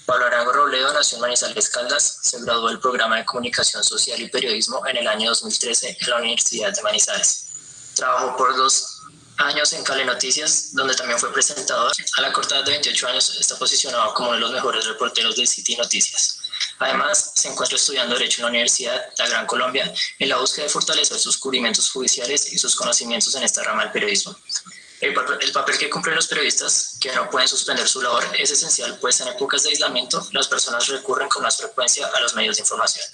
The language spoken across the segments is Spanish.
Pablo Arango Robledo nació en Manizales, Caldas. Se graduó del programa de Comunicación Social y Periodismo en el año 2013 en la Universidad de Manizales. Trabajó por 2 años en Cale Noticias, donde también fue presentador. A la corta edad de 28 años está posicionado como uno de los mejores reporteros del City Noticias. Además, se encuentra estudiando Derecho en la Universidad de la Gran Colombia en la búsqueda de fortalecer sus cubrimientos judiciales y sus conocimientos en esta rama del periodismo. El papel que cumplen los periodistas, que no pueden suspender su labor, es esencial, pues en épocas de aislamiento las personas recurren con más frecuencia a los medios de información.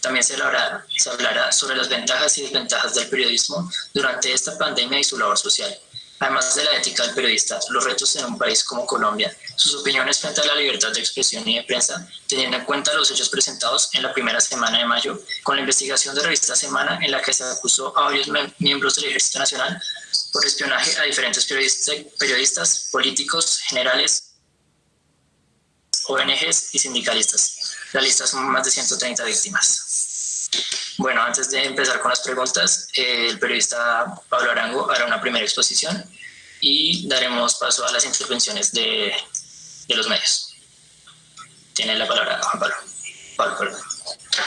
También se hablará sobre las ventajas y desventajas del periodismo durante esta pandemia y su labor social. Además de la ética del periodista, los retos en un país como Colombia, sus opiniones frente a la libertad de expresión y de prensa, teniendo en cuenta los hechos presentados en la primera semana de mayo, con la investigación de Revista Semana en la que se acusó a varios miembros del Ejército Nacional por espionaje a diferentes periodistas, políticos, generales, ONGs y sindicalistas. La lista son más de 130 víctimas. Bueno, antes de empezar con las preguntas, el periodista Pablo Arango hará una primera exposición y daremos paso a las intervenciones de los medios. Tiene la palabra Juan Pablo. Pablo.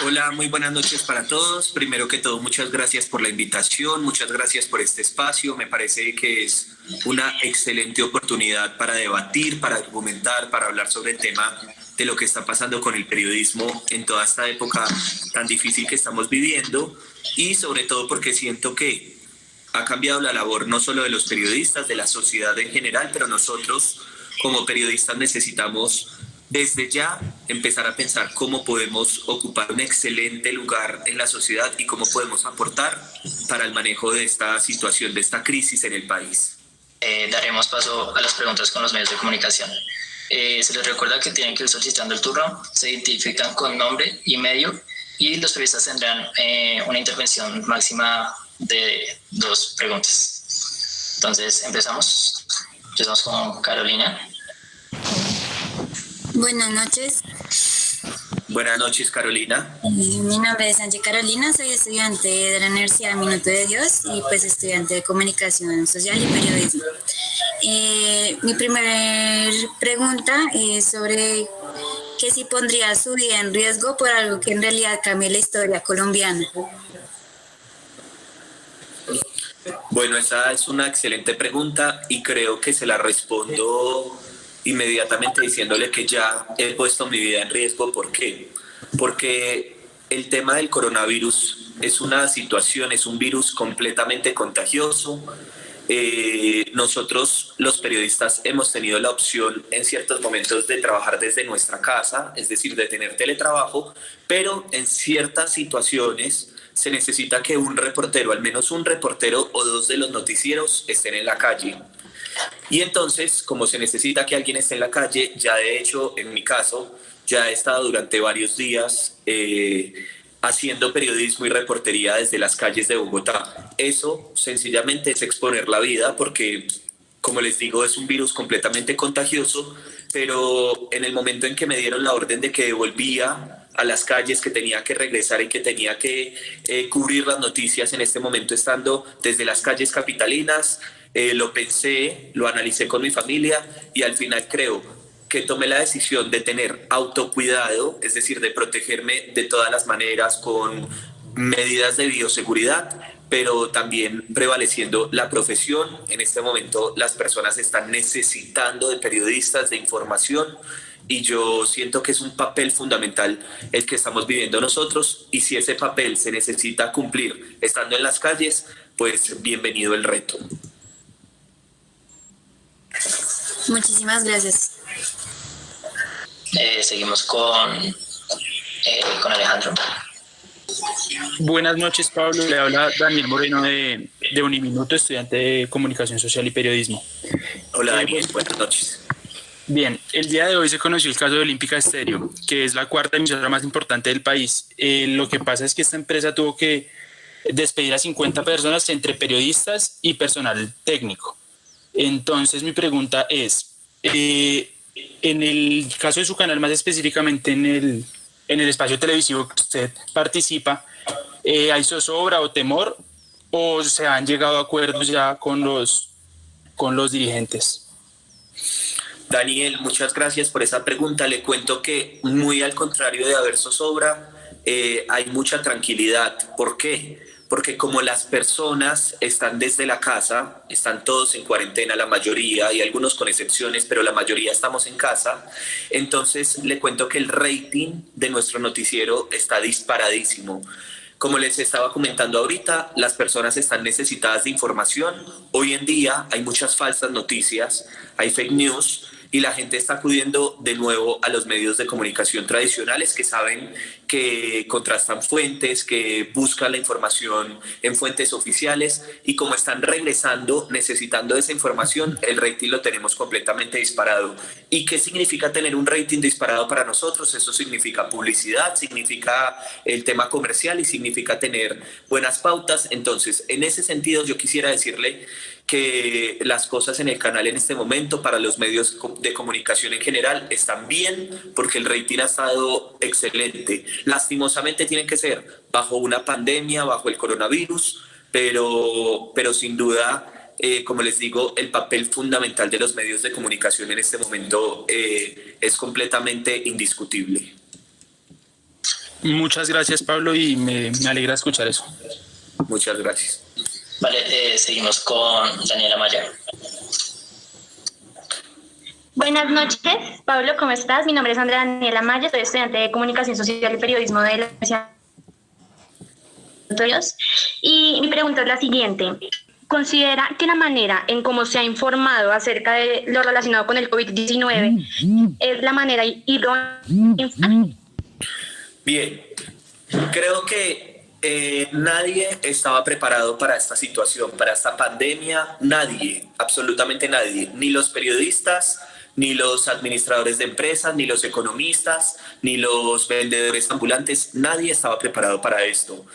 Hola, muy buenas noches para todos. Primero que todo, muchas gracias por la invitación, muchas gracias por este espacio. Me parece que es una excelente oportunidad para debatir, para argumentar, para hablar sobre el tema de lo que está pasando con el periodismo en toda esta época tan difícil que estamos viviendo, y sobre todo porque siento que ha cambiado la labor no solo de los periodistas, de la sociedad en general, pero nosotros como periodistas necesitamos desde ya empezar a pensar cómo podemos ocupar un excelente lugar en la sociedad y cómo podemos aportar para el manejo de esta situación, de esta crisis en el país. Daremos paso a las preguntas con los medios de comunicación. Se les recuerda que tienen que ir solicitando el turno, se identifican con nombre y medio y los periodistas tendrán una intervención máxima de 2 preguntas. Entonces, empezamos con Carolina. Buenas noches. Buenas noches, Carolina. Mi nombre es Angie Carolina, soy estudiante de la Universidad Minuto de Dios y pues estudiante de Comunicación Social y Periodismo. Mi primera pregunta es sobre que si pondría su vida en riesgo por algo que en realidad cambie la historia colombiana. Bueno, esa es una excelente pregunta y creo que se la respondo inmediatamente diciéndole que ya he puesto mi vida en riesgo. ¿Por qué? Porque el tema del coronavirus es una situación, es un virus completamente contagioso. Nosotros los periodistas hemos tenido la opción en ciertos momentos de trabajar desde nuestra casa, es decir, de tener teletrabajo, pero en ciertas situaciones se necesita que un reportero, al menos un reportero o 2 de los noticieros estén en la calle. Y entonces, como se necesita que alguien esté en la calle, ya de hecho, en mi caso, ya he estado durante varios días haciendo periodismo y reportería desde las calles de Bogotá. Eso sencillamente es exponer la vida porque, como les digo, es un virus completamente contagioso, pero en el momento en que me dieron la orden de que devolvía a las calles, que tenía que regresar y que tenía que cubrir las noticias en este momento estando desde las calles capitalinas, lo pensé, lo analicé con mi familia y al final creo que tomé la decisión de tener autocuidado, es decir, de protegerme de todas las maneras con medidas de bioseguridad, pero también prevaleciendo la profesión. En este momento las personas están necesitando de periodistas, de información, y yo siento que es un papel fundamental el que estamos viviendo nosotros, y si ese papel se necesita cumplir estando en las calles, pues bienvenido el reto. Muchísimas gracias. Seguimos con Alejandro. Buenas noches, Pablo. Le habla Daniel Moreno de Uniminuto, estudiante de Comunicación Social y Periodismo. Hola, Daniel. Buenas noches. Bien, el día de hoy se conoció el caso de Olímpica Estéreo, que es la 4ª emisora más importante del país. Lo que pasa es que esta empresa tuvo que despedir a 50 personas entre periodistas y personal técnico. Entonces, mi pregunta es, en el caso de su canal, más específicamente en el espacio televisivo que usted participa, ¿hay zozobra o temor o se han llegado a acuerdos ya con los dirigentes? Daniel, muchas gracias por esa pregunta. Le cuento que muy al contrario de haber zozobra, hay mucha tranquilidad. ¿Por qué? Porque como las personas están desde la casa, están todos en cuarentena, la mayoría, y algunos con excepciones, pero la mayoría estamos en casa, entonces le cuento que el rating de nuestro noticiero está disparadísimo. Como les estaba comentando ahorita, las personas están necesitadas de información. Hoy en día hay muchas falsas noticias, hay fake news y la gente está acudiendo de nuevo a los medios de comunicación tradicionales que saben que contrastan fuentes, que buscan la información en fuentes oficiales y como están regresando necesitando esa información, el rating lo tenemos completamente disparado. ¿Y qué significa tener un rating disparado para nosotros? Eso significa publicidad, significa el tema comercial y significa tener buenas pautas. Entonces, en ese sentido, yo quisiera decirle que las cosas en el canal en este momento para los medios de comunicación en general están bien porque el rating ha estado excelente. Lastimosamente tienen que ser bajo una pandemia, bajo el coronavirus, pero sin duda, como les digo, el papel fundamental de los medios de comunicación en este momento es completamente indiscutible. Muchas gracias, Pablo, y me alegra escuchar eso. Muchas gracias. Vale, seguimos con Daniela Maya. Buenas noches, Pablo, ¿cómo estás? Mi nombre es Andrea Daniela Maya, soy estudiante de Comunicación Social y Periodismo de la Universidad de Toros. Y mi pregunta es la siguiente. ¿Considera que la manera en cómo se ha informado acerca de lo relacionado con el COVID-19 es la manera idónea? Bien, creo que nadie estaba preparado para esta situación, para esta pandemia, nadie, absolutamente nadie, ni los periodistas, ni los administradores de empresas, ni los economistas, ni los vendedores ambulantes, nadie estaba preparado para esto.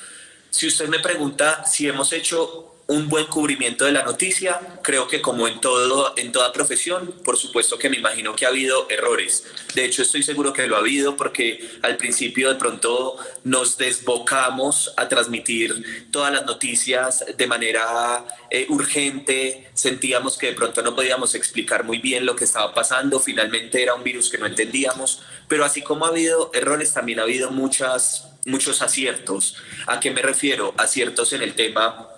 Si usted me pregunta si hemos hecho un buen cubrimiento de la noticia, creo que como en toda profesión, por supuesto que me imagino que ha habido errores. De hecho, estoy seguro que lo ha habido porque al principio de pronto nos desbocamos a transmitir todas las noticias de manera urgente, sentíamos que de pronto no podíamos explicar muy bien lo que estaba pasando, finalmente era un virus que no entendíamos, pero así como ha habido errores, también ha habido muchos aciertos. ¿A qué me refiero? Aciertos en el tema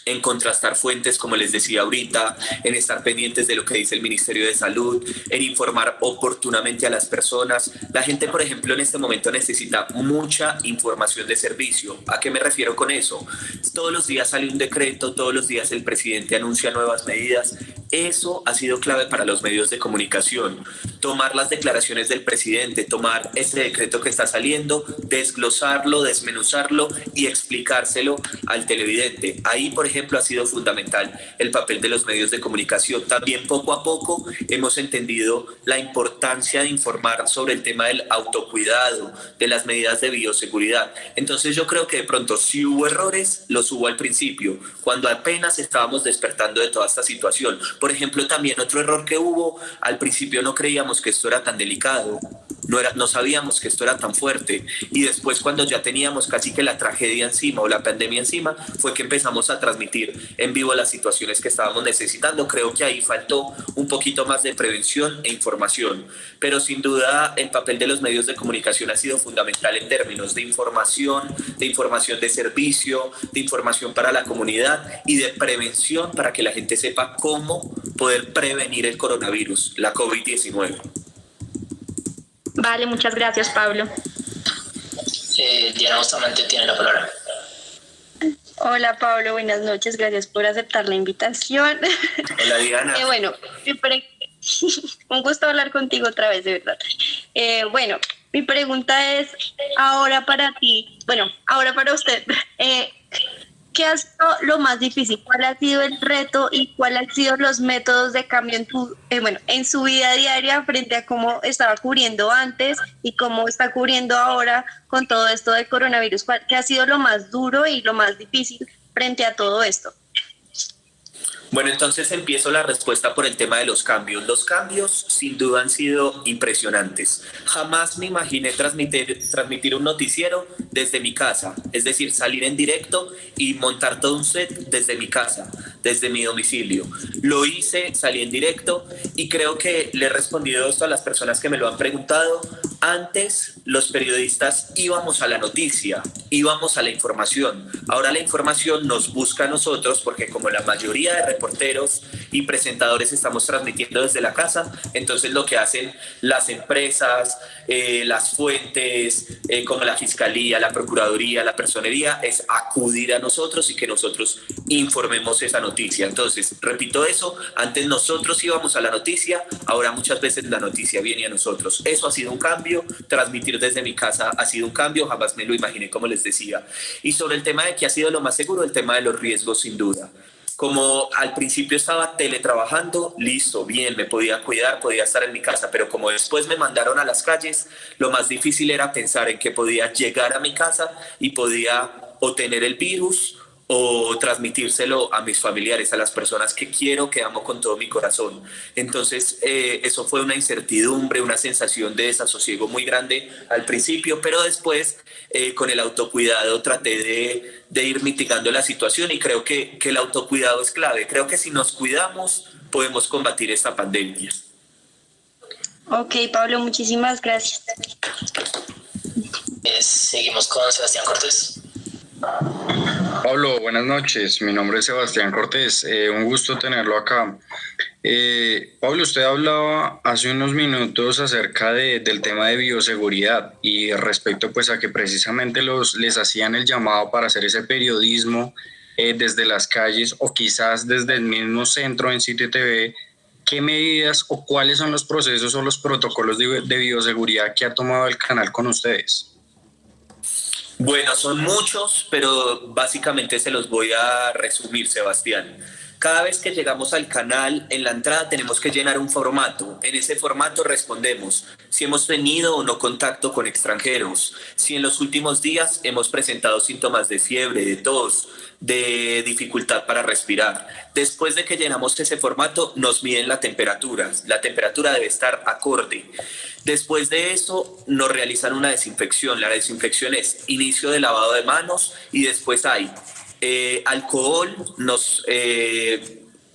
en contrastar fuentes, como les decía ahorita, en estar pendientes de lo que dice el Ministerio de Salud, en informar oportunamente a las personas. La gente, por ejemplo, en este momento necesita mucha información de servicio. ¿A qué me refiero con eso? Todos los días sale un decreto, todos los días el presidente anuncia nuevas medidas. Eso ha sido clave para los medios de comunicación. Tomar las declaraciones del presidente, tomar ese decreto que está saliendo, desglosarlo, desmenuzarlo y explicárselo al televidente. Ahí, por ejemplo, ha sido fundamental el papel de los medios de comunicación. También poco a poco hemos entendido la importancia de informar sobre el tema del autocuidado, de las medidas de bioseguridad. Entonces yo creo que de pronto si hubo errores, los hubo al principio, cuando apenas estábamos despertando de toda esta situación. Por ejemplo, también otro error que hubo, al principio no creíamos que esto era tan delicado, no sabíamos que esto era tan fuerte, y después cuando ya teníamos casi que la tragedia encima o la pandemia encima, fue que empezamos a transmitir en vivo las situaciones que estábamos necesitando. Creo que ahí faltó un poquito más de prevención e información, pero sin duda el papel de los medios de comunicación ha sido fundamental en términos de información de servicio, de información para la comunidad y de prevención para que la gente sepa cómo poder prevenir el coronavirus, la COVID-19. Vale, muchas gracias, Pablo. Diana Bustamante tiene la palabra. Hola Pablo, buenas noches, gracias por aceptar la invitación. Hola Diana. Bueno, un gusto hablar contigo otra vez, de verdad. Bueno, mi pregunta es, ahora para ti, ahora para usted, ¿qué ha sido lo más difícil? ¿Cuál ha sido el reto y cuáles han sido los métodos de cambio en su vida diaria frente a cómo estaba cubriendo antes y cómo está cubriendo ahora con todo esto de coronavirus? ¿Qué ha sido lo más duro y lo más difícil frente a todo esto? Bueno, entonces empiezo la respuesta por el tema de los cambios. Los cambios sin duda han sido impresionantes. Jamás me imaginé transmitir un noticiero desde mi casa, es decir, salir en directo y montar todo un set desde mi casa, desde mi domicilio. Lo hice, salí en directo y creo que le he respondido esto a las personas que me lo han preguntado. Antes los periodistas íbamos a la noticia, íbamos a la información. Ahora la información nos busca a nosotros porque como la mayoría de reporteros y presentadores estamos transmitiendo desde la casa, entonces lo que hacen las empresas, las fuentes, como la Fiscalía, la Procuraduría, la Personería, es acudir a nosotros y que nosotros informemos esa noticia. Entonces, repito eso, antes nosotros íbamos a la noticia, ahora muchas veces la noticia viene a nosotros. Eso ha sido un cambio, transmitir desde mi casa ha sido un cambio, jamás me lo imaginé, como les decía. Y sobre el tema de qué ha sido lo más seguro, el tema de los riesgos, sin duda. Como al principio estaba teletrabajando, listo, bien, me podía cuidar, podía estar en mi casa, pero como después me mandaron a las calles, lo más difícil era pensar en que podía llegar a mi casa y podía o tener el virus o transmitírselo a mis familiares, a las personas que quiero, que amo con todo mi corazón. Entonces, eso fue una incertidumbre, una sensación de desasosiego muy grande al principio, pero después, con el autocuidado, traté de ir mitigando la situación y creo que el autocuidado es clave. Creo que si nos cuidamos, podemos combatir esta pandemia. Ok, Pablo, muchísimas gracias. Seguimos con Sebastián Cortés. Pablo, buenas noches. Mi nombre es Sebastián Cortés. Un gusto tenerlo acá. Pablo, usted hablaba hace unos minutos acerca del tema de bioseguridad y respecto pues a que precisamente les hacían el llamado para hacer ese periodismo desde las calles o quizás desde el mismo centro en Sitio TV. ¿Qué medidas o cuáles son los procesos o los protocolos de bioseguridad que ha tomado el canal con ustedes? Bueno, son muchos, pero básicamente se los voy a resumir, Sebastián. Cada vez que llegamos al canal, en la entrada tenemos que llenar un formato. En ese formato respondemos si hemos tenido o no contacto con extranjeros, si en los últimos días hemos presentado síntomas de fiebre, de tos, de dificultad para respirar. Después de que llenamos ese formato, nos miden la temperatura. La temperatura debe estar acorde. Después de eso, nos realizan una desinfección. La desinfección es inicio de lavado de manos y después hay alcohol, nos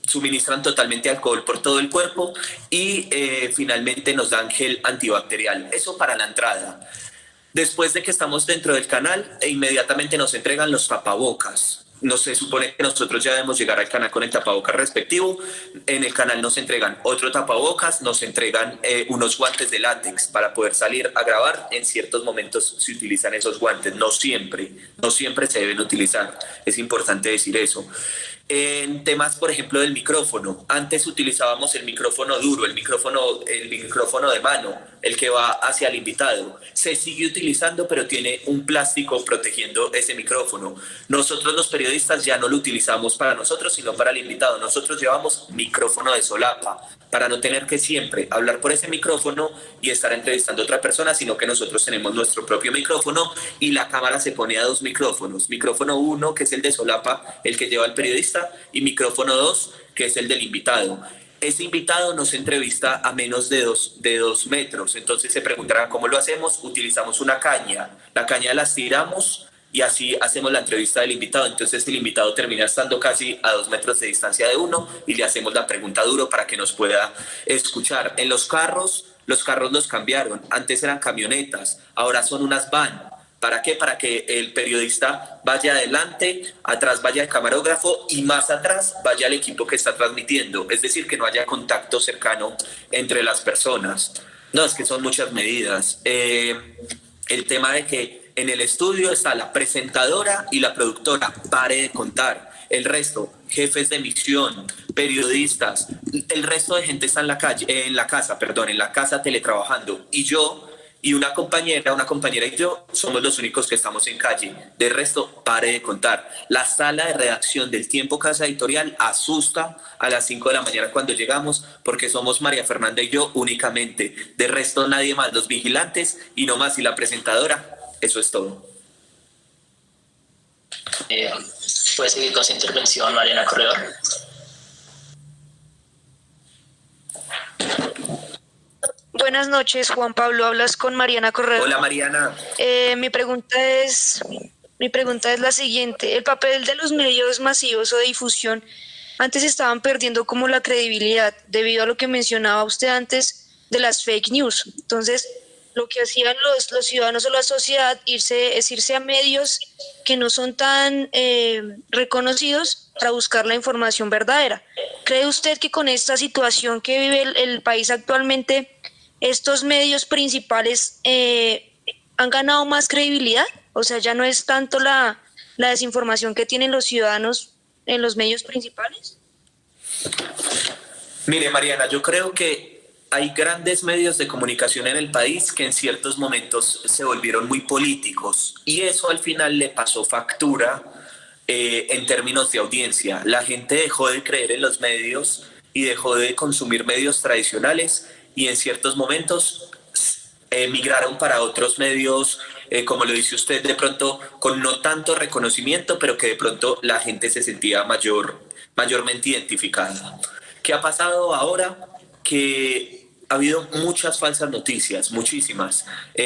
suministran totalmente alcohol por todo el cuerpo y finalmente nos dan gel antibacterial. Eso para la entrada. Después de que estamos dentro del canal, inmediatamente nos entregan los tapabocas. No se supone que nosotros ya debemos llegar al canal con el tapabocas respectivo. En el canal nos entregan otro tapabocas, nos entregan unos guantes de látex para poder salir a grabar. En ciertos momentos se utilizan esos guantes, no siempre se deben utilizar. Es importante decir eso. En temas, por ejemplo, del micrófono. Antes utilizábamos el micrófono duro, el micrófono de mano, el que va hacia el invitado. Se sigue utilizando, pero tiene un plástico protegiendo ese micrófono. Nosotros los periodistas ya no lo utilizamos para nosotros, sino para el invitado. Nosotros llevamos micrófono de solapa, para no tener que siempre hablar por ese micrófono y estar entrevistando a otra persona, sino que nosotros tenemos nuestro propio micrófono y la cámara se pone a dos micrófonos. Micrófono 1, que es el de solapa, el que lleva el periodista, y micrófono 2, que es el del invitado. Ese invitado nos entrevista a menos de 2 metros, entonces se preguntarán cómo lo hacemos. Utilizamos una caña, la caña la estiramos y así hacemos la entrevista del invitado. Entonces el invitado termina estando casi a 2 metros de distancia de uno y le hacemos la pregunta duro para que nos pueda escuchar. En los carros los cambiaron. Antes eran camionetas, ahora son unas van. ¿Para qué? Para que el periodista vaya adelante, atrás vaya el camarógrafo y más atrás vaya el equipo que está transmitiendo. Es decir, que no haya contacto cercano entre las personas. No, es que son muchas medidas. El tema de que en el estudio está la presentadora y la productora, pare de contar. El resto, jefes de emisión, periodistas, el resto de gente está en la casa teletrabajando. Y yo y una compañera y yo somos los únicos que estamos en calle. De resto, pare de contar. La sala de redacción del Tiempo Casa Editorial asusta a las 5 de la mañana cuando llegamos, porque somos María Fernanda y yo únicamente. De resto, nadie más, los vigilantes y no más, y la presentadora. Eso es todo. Puede seguir con su intervención, Mariana Corredor. buenas noches, Juan Pablo. Hablas con Mariana Correa. Hola, Mariana. Mi pregunta es la siguiente. El papel de los medios masivos o de difusión antes estaban perdiendo como la credibilidad debido a lo que mencionaba usted antes de las fake news. Entonces, lo que hacían los ciudadanos o la sociedad es irse a medios que no son tan reconocidos para buscar la información verdadera. ¿Cree usted que con esta situación que vive el país actualmente, estos medios principales han ganado más credibilidad? O sea, ya no es tanto la desinformación que tienen los ciudadanos en los medios principales. Mire, Mariana, yo creo que hay grandes medios de comunicación en el país que en ciertos momentos se volvieron muy políticos y eso al final le pasó factura en términos de audiencia. La gente dejó de creer en los medios y dejó de consumir medios tradicionales y en ciertos momentos migraron para otros medios, como lo dice usted, de pronto con no tanto reconocimiento, pero que de pronto la gente se sentía mayormente identificada. ¿Qué ha pasado ahora? Que ha habido muchas falsas noticias, muchísimas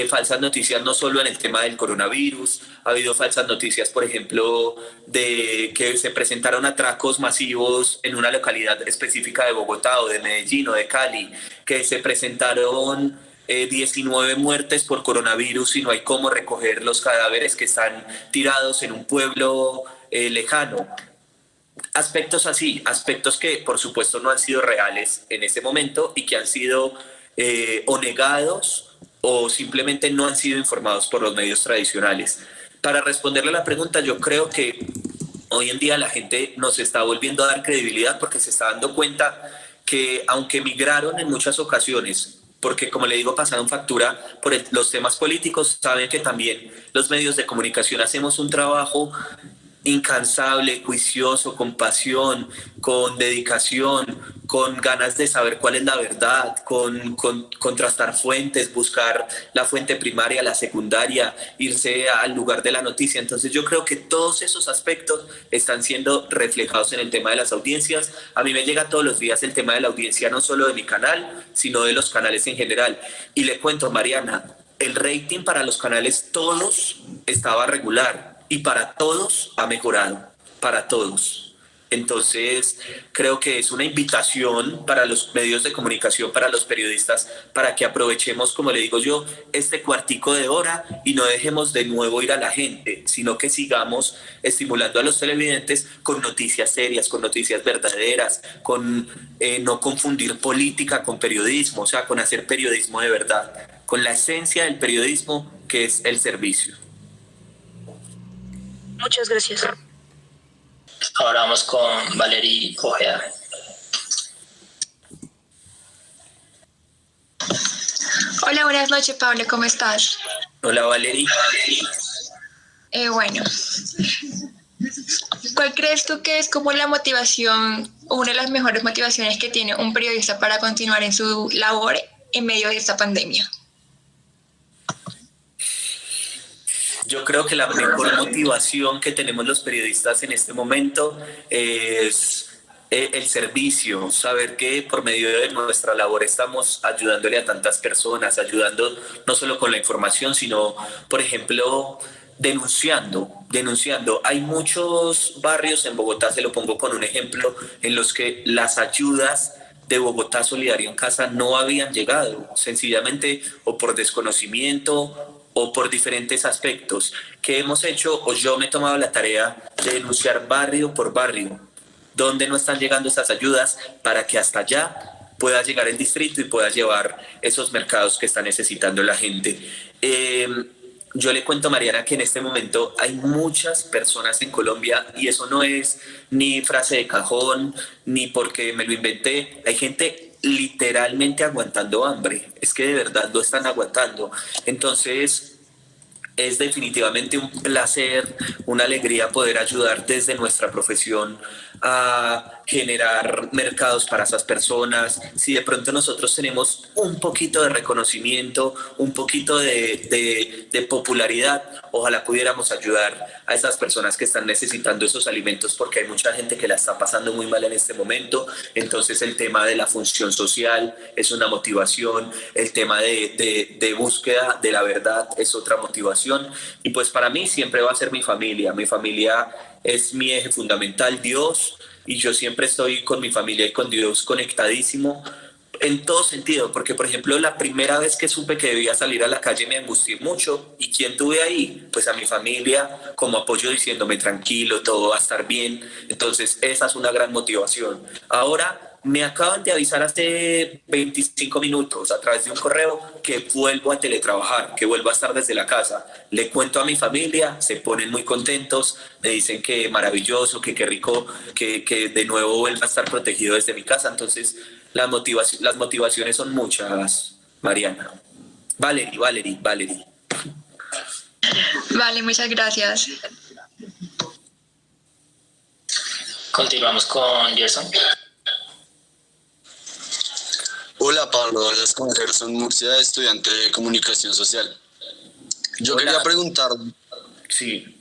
falsas noticias, no solo en el tema del coronavirus, ha habido falsas noticias, por ejemplo, de que se presentaron atracos masivos en una localidad específica de Bogotá o de Medellín o de Cali, que se presentaron 19 muertes por coronavirus y no hay cómo recoger los cadáveres que están tirados en un pueblo lejano. Aspectos así, aspectos que por supuesto no han sido reales en ese momento y que han sido o negados o simplemente no han sido informados por los medios tradicionales. Para responderle a la pregunta, yo creo que hoy en día la gente nos está volviendo a dar credibilidad porque se está dando cuenta que aunque migraron en muchas ocasiones, porque como le digo pasaron factura por los temas políticos, saben que también los medios de comunicación hacemos un trabajo incansable, juicioso, con pasión, con dedicación, con ganas de saber cuál es la verdad, con contrastar fuentes, buscar la fuente primaria, la secundaria, irse al lugar de la noticia. Entonces yo creo que todos esos aspectos están siendo reflejados en el tema de las audiencias. A mí me llega todos los días el tema de la audiencia, no solo de mi canal, sino de los canales en general. Y le cuento, Mariana, el rating para los canales todos estaba regular. Y para todos ha mejorado, para todos. Entonces, creo que es una invitación para los medios de comunicación, para los periodistas, para que aprovechemos, como le digo yo, este cuartico de hora y no dejemos de nuevo ir a la gente, sino que sigamos estimulando a los televidentes con noticias serias, con noticias verdaderas, con no confundir política con periodismo, o sea, con hacer periodismo de verdad, con la esencia del periodismo, que es el servicio. Muchas gracias. Ahora vamos con Valerie Ojeda. Hola, buenas noches, Pablo, ¿cómo estás? Hola, Valerie. Bueno, ¿cuál crees tú que es como la motivación, una de las mejores motivaciones que tiene un periodista para continuar en su labor en medio de esta pandemia? Yo creo que la mejor motivación que tenemos los periodistas en este momento es el servicio, saber que por medio de nuestra labor estamos ayudándole a tantas personas, ayudando no solo con la información, sino, por ejemplo, denunciando. Hay muchos barrios en Bogotá, se lo pongo con un ejemplo, en los que las ayudas de Bogotá Solidario en Casa no habían llegado, sencillamente o por desconocimiento o por diferentes aspectos que hemos hecho, o yo me he tomado la tarea de denunciar barrio por barrio donde no están llegando esas ayudas para que hasta allá pueda llegar el distrito y pueda llevar esos mercados que está necesitando la gente. Yo le cuento, Mariana, que en este momento hay muchas personas en Colombia y eso no es ni frase de cajón, ni porque me lo inventé. Hay gente literalmente aguantando hambre, es que de verdad lo están aguantando. Entonces es definitivamente un placer, una alegría poder ayudar desde nuestra profesión a generar mercados para esas personas. Si de pronto nosotros tenemos un poquito de reconocimiento, un poquito de popularidad, ojalá pudiéramos ayudar a esas personas que están necesitando esos alimentos, porque hay mucha gente que la está pasando muy mal en este momento. Entonces el tema de la función social es una motivación, el tema de búsqueda de la verdad es otra motivación, y pues para mí siempre va a ser mi familia es mi eje fundamental, Dios, y yo siempre estoy con mi familia y con Dios conectadísimo en todo sentido, porque por ejemplo la primera vez que supe que debía salir a la calle me angustié mucho. ¿Y quién tuve ahí? Pues a mi familia como apoyo, diciéndome tranquilo, todo va a estar bien. Entonces esa es una gran motivación. Ahora me acaban de avisar hace 25 minutos a través de un correo que vuelvo a teletrabajar, que vuelvo a estar desde la casa. Le cuento a mi familia, se ponen muy contentos, me dicen que maravilloso, que qué rico, que de nuevo vuelva a estar protegido desde mi casa. Entonces las motivaciones son muchas, Mariana. Valerie. Vale, muchas gracias. Continuamos con Gerson. Hola Pablo, hablas con Gerson Murcia, estudiante de comunicación social. Yo Hola. quería preguntar Sí.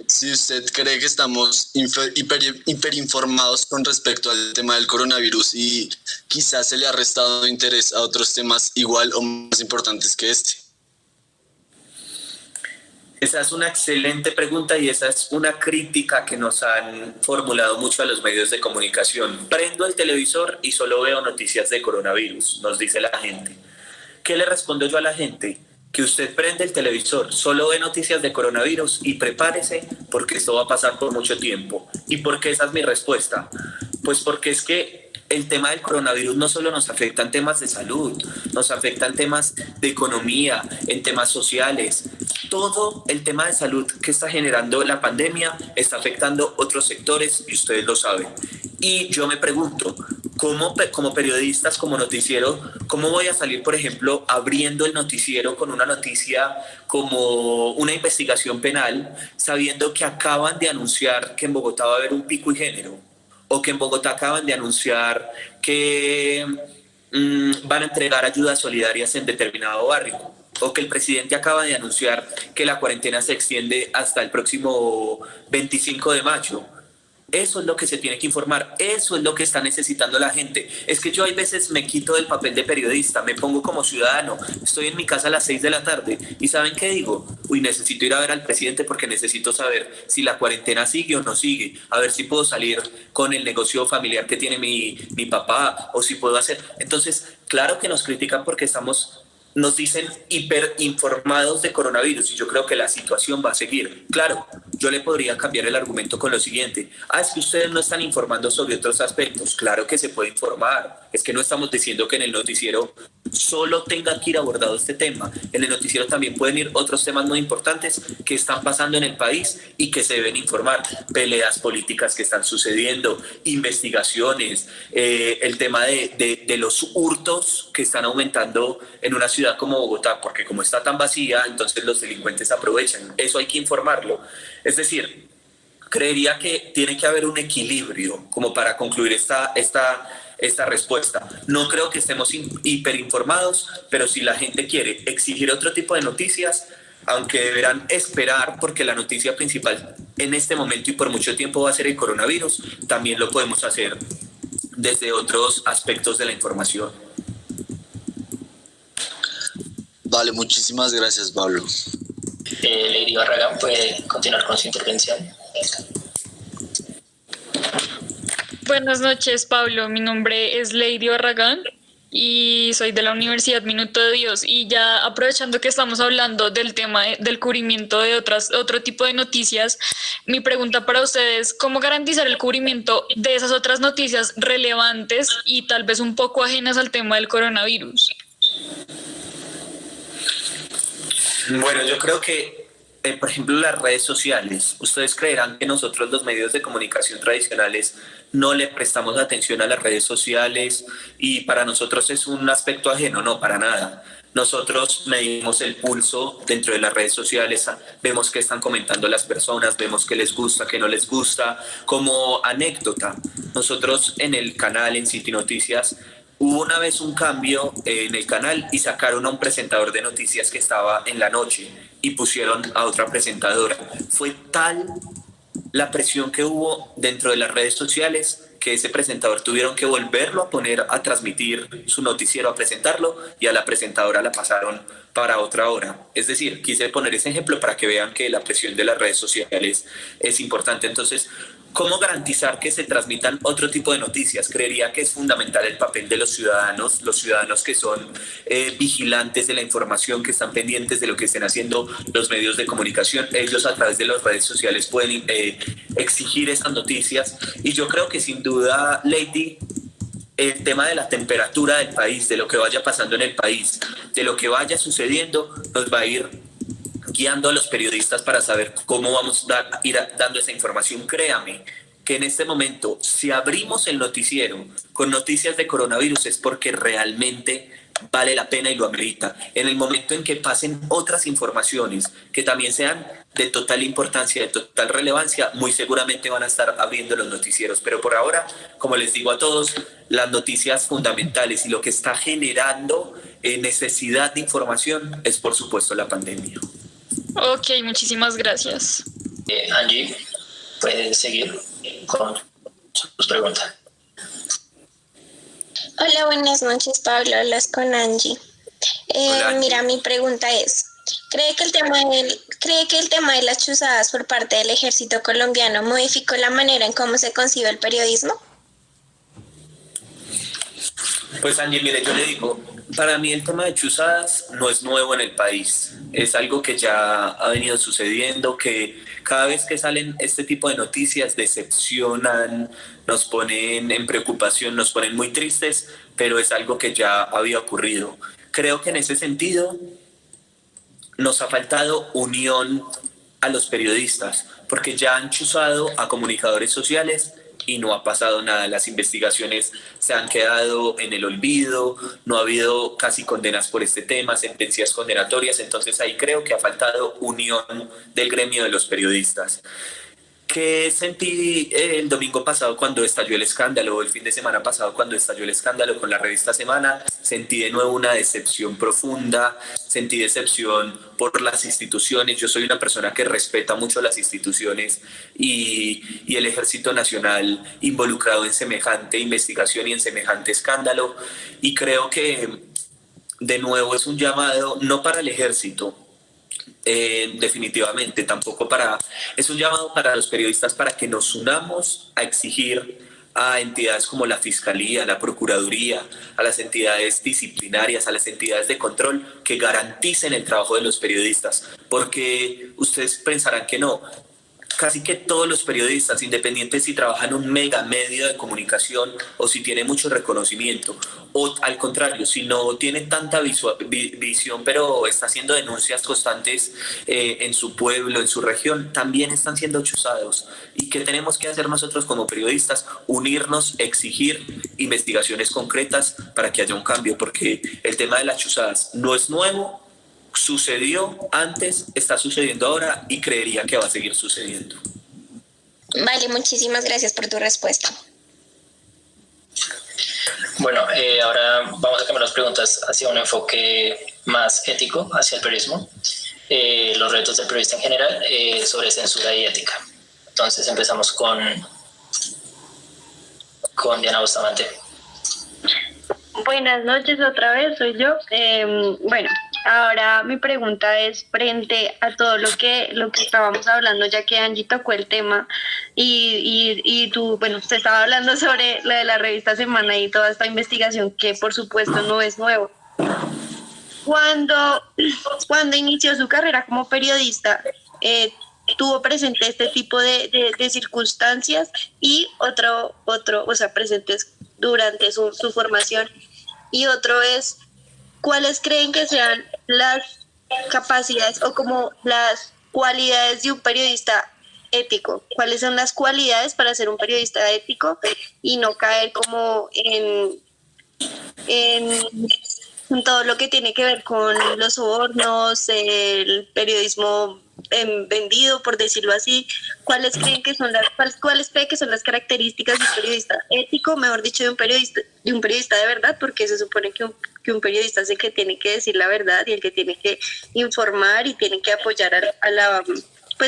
si usted cree que estamos hiperinformados con respecto al tema del coronavirus y quizás se le ha restado interés a otros temas igual o más importantes que este. Esa es una excelente pregunta y esa es una crítica que nos han formulado mucho a los medios de comunicación. Prendo el televisor y solo veo noticias de coronavirus, nos dice la gente. ¿Qué le respondo yo a la gente? Que usted prende el televisor, solo ve noticias de coronavirus y prepárese porque esto va a pasar por mucho tiempo. ¿Y por qué esa es mi respuesta? Pues porque es que el tema del coronavirus no solo nos afecta en temas de salud, nos afecta en temas de economía, en temas sociales. Todo el tema de salud que está generando la pandemia está afectando otros sectores y ustedes lo saben. Y yo me pregunto, como periodistas, como noticiero, ¿cómo voy a salir, por ejemplo, abriendo el noticiero con una noticia como una investigación penal, sabiendo que acaban de anunciar que en Bogotá va a haber un pico y género? O que en Bogotá acaban de anunciar que van a entregar ayudas solidarias en determinado barrio, o que el presidente acaba de anunciar que la cuarentena se extiende hasta el próximo 25 de mayo. Eso es lo que se tiene que informar, eso es lo que está necesitando la gente. Es que yo hay veces me quito del papel de periodista, me pongo como ciudadano, estoy en mi casa a las 6 de la tarde y ¿saben qué digo? Uy, necesito ir a ver al presidente porque necesito saber si la cuarentena sigue o no sigue, a ver si puedo salir con el negocio familiar que tiene mi papá o si puedo hacer. Entonces, claro que nos critican porque nos dicen hiperinformados de coronavirus y yo creo que la situación va a seguir. Claro, yo le podría cambiar el argumento con lo siguiente. Es que ustedes no están informando sobre otros aspectos. Claro que se puede informar. Es que no estamos diciendo que en el noticiero solo tenga que ir abordado este tema. En el noticiero también pueden ir otros temas muy importantes que están pasando en el país y que se deben informar. Peleas políticas que están sucediendo, investigaciones, el tema de los hurtos que están aumentando en una ciudad como Bogotá, porque como está tan vacía, entonces los delincuentes aprovechan. Eso hay que informarlo. Es decir, creería que tiene que haber un equilibrio como para concluir esta respuesta. No creo que estemos hiperinformados, pero si la gente quiere exigir otro tipo de noticias, aunque deberán esperar porque la noticia principal en este momento y por mucho tiempo va a ser el coronavirus, también lo podemos hacer desde otros aspectos de la información. Vale, muchísimas gracias, Pablo. Lady Barragán puede continuar con su intervención. Buenas noches, Pablo. Mi nombre es Lady Barragán y soy de la Universidad Minuto de Dios. Y ya aprovechando que estamos hablando del tema del cubrimiento de otro tipo de noticias, mi pregunta para ustedes es ¿cómo garantizar el cubrimiento de esas otras noticias relevantes y tal vez un poco ajenas al tema del coronavirus? Bueno, yo creo que por ejemplo, las redes sociales. Ustedes creerán que nosotros los medios de comunicación tradicionales no le prestamos atención a las redes sociales y para nosotros es un aspecto ajeno, no, para nada. Nosotros medimos el pulso dentro de las redes sociales, vemos qué están comentando las personas, vemos qué les gusta, qué no les gusta. Como anécdota, nosotros en el canal, en City Noticias, hubo una vez un cambio en el canal y sacaron a un presentador de noticias que estaba en la noche y pusieron a otra presentadora. Fue tal la presión que hubo dentro de las redes sociales que ese presentador tuvieron que volverlo a poner a transmitir su noticiero, a presentarlo, y a la presentadora la pasaron para otra hora. Es decir, quise poner ese ejemplo para que vean que la presión de las redes sociales es importante. Entonces, ¿cómo garantizar que se transmitan otro tipo de noticias? Creería que es fundamental el papel de los ciudadanos que son vigilantes de la información, que están pendientes de lo que estén haciendo los medios de comunicación. Ellos a través de las redes sociales pueden exigir esas noticias. Y yo creo que sin duda, Lady, el tema de la temperatura del país, de lo que vaya pasando en el país, de lo que vaya sucediendo, nos va a ir guiando a los periodistas para saber cómo vamos a ir dando esa información. Créame que en este momento, si abrimos el noticiero con noticias de coronavirus, es porque realmente vale la pena y lo amerita. En el momento en que pasen otras informaciones que también sean de total importancia, de total relevancia, muy seguramente van a estar abriendo los noticieros. Pero por ahora, como les digo a todos, las noticias fundamentales y lo que está generando necesidad de información es, por supuesto, la pandemia. Ok, muchísimas gracias. Angie, puedes seguir con sus preguntas. Hola, buenas noches, Pablo. Hablas con Angie. Mira, mi pregunta es, ¿cree que el tema de las chuzadas por parte del ejército colombiano modificó la manera en cómo se concibe el periodismo? Pues Angie, mire, yo le digo, para mí el tema de chuzadas no es nuevo en el país. Es algo que ya ha venido sucediendo, que cada vez que salen este tipo de noticias decepcionan, nos ponen en preocupación, nos ponen muy tristes, pero es algo que ya había ocurrido. Creo que en ese sentido nos ha faltado unión a los periodistas, porque ya han chuzado a comunicadores sociales y no ha pasado nada. Las investigaciones se han quedado en el olvido, no ha habido casi condenas por este tema, sentencias condenatorias. Entonces ahí creo que ha faltado unión del gremio de los periodistas. ¿Qué sentí el domingo pasado cuando estalló el escándalo, o el fin de semana pasado cuando estalló el escándalo con la revista Semana? Sentí de nuevo una decepción profunda, sentí decepción por las instituciones. Yo soy una persona que respeta mucho las instituciones y el Ejército Nacional involucrado en semejante investigación y en semejante escándalo. Y creo que de nuevo es un llamado no para el Ejército, definitivamente tampoco es un llamado para los periodistas para que nos unamos a exigir a entidades como la Fiscalía, la Procuraduría, a las entidades disciplinarias, a las entidades de control, que garanticen el trabajo de los periodistas, porque ustedes pensarán que no. Casi que todos los periodistas, independientes si trabajan en un mega medio de comunicación o si tiene mucho reconocimiento, o al contrario, si no tiene tanta visión, pero está haciendo denuncias constantes en su pueblo, en su región, también están siendo chuzados. ¿Y qué tenemos que hacer nosotros como periodistas? Unirnos, exigir investigaciones concretas para que haya un cambio, porque el tema de las chuzadas no es nuevo. Sucedió antes, está sucediendo ahora y creería que va a seguir sucediendo. Vale, muchísimas gracias por tu respuesta. Bueno, ahora vamos a cambiar las preguntas hacia un enfoque más ético, hacia el periodismo, los retos del periodista en general, sobre censura y ética. Entonces empezamos con Diana Bustamante. Buenas noches otra vez, soy yo. Bueno, ahora mi pregunta es frente a todo lo que estábamos hablando, ya que Angie tocó el tema y tú, bueno, usted estaba hablando sobre lo de la revista Semana y toda esta investigación que por supuesto no es nuevo. Cuando inició su carrera como periodista, tuvo presente este tipo de circunstancias y otro, o sea, presentes durante su formación. Y otro es, ¿cuáles creen que sean las capacidades o como las cualidades de un periodista ético. ¿Cuáles son las cualidades para ser un periodista ético y no caer como en todo lo que tiene que ver con los sobornos, el periodismo vendido, por decirlo así? ¿Cuáles creen que son cuáles creen que son las características de un periodista ético, mejor dicho, de un periodista de verdad? Porque se supone que un periodista es el que tiene que decir la verdad y el que tiene que informar y tiene que apoyar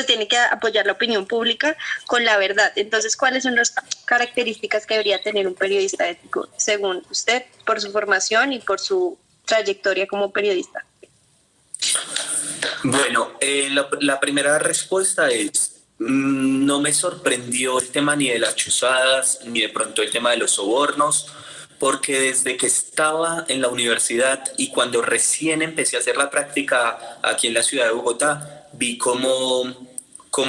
tiene que apoyar la opinión pública con la verdad. Entonces, ¿cuáles son las características que debería tener un periodista ético, según usted, por su formación y por su trayectoria como periodista? Bueno, la primera respuesta es, no me sorprendió el tema ni de las chuzadas, ni de pronto el tema de los sobornos, porque desde que estaba en la universidad y cuando recién empecé a hacer la práctica aquí en la ciudad de Bogotá, vi cómo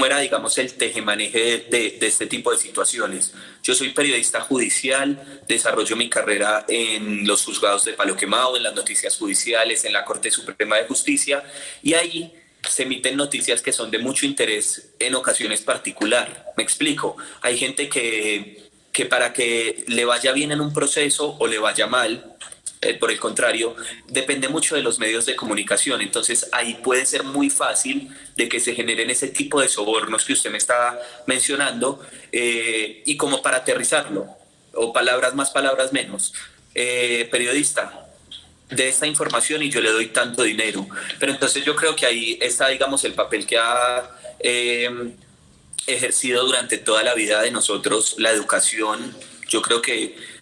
era, digamos, el tejemaneje de este tipo de situaciones. Yo soy periodista judicial, desarrollo mi carrera en los juzgados de Palo Quemado, en las noticias judiciales, en la Corte Suprema de Justicia, y ahí se emiten noticias que son de mucho interés en ocasiones particular. Me explico, hay gente que para que le vaya bien en un proceso o le vaya mal, por el contrario, depende mucho de los medios de comunicación. Entonces ahí puede ser muy fácil de que se generen ese tipo de sobornos que usted me está mencionando, y como para aterrizarlo, o palabras más, palabras menos, periodista, de esta información y yo le doy tanto dinero. Pero entonces yo creo que ahí está, digamos, el papel que ha ejercido durante toda la vida de nosotros la educación. Yo creo que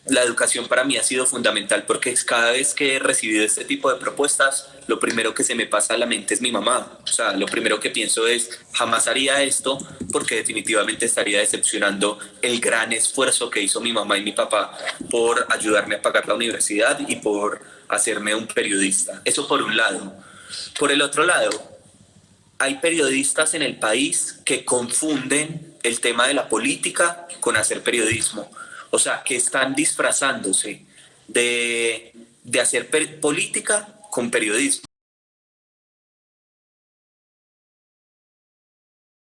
la educación para mí ha sido fundamental, porque cada vez que he recibido este tipo de propuestas, lo primero que se me pasa a la mente es mi mamá. O sea, lo primero que pienso es, jamás haría esto, porque definitivamente estaría decepcionando el gran esfuerzo que hizo mi mamá y mi papá por ayudarme a pagar la universidad y por hacerme un periodista. Eso por un lado. Por el otro lado, hay periodistas en el país que confunden el tema de la política con hacer periodismo. O sea, que están disfrazándose de hacer política con periodismo.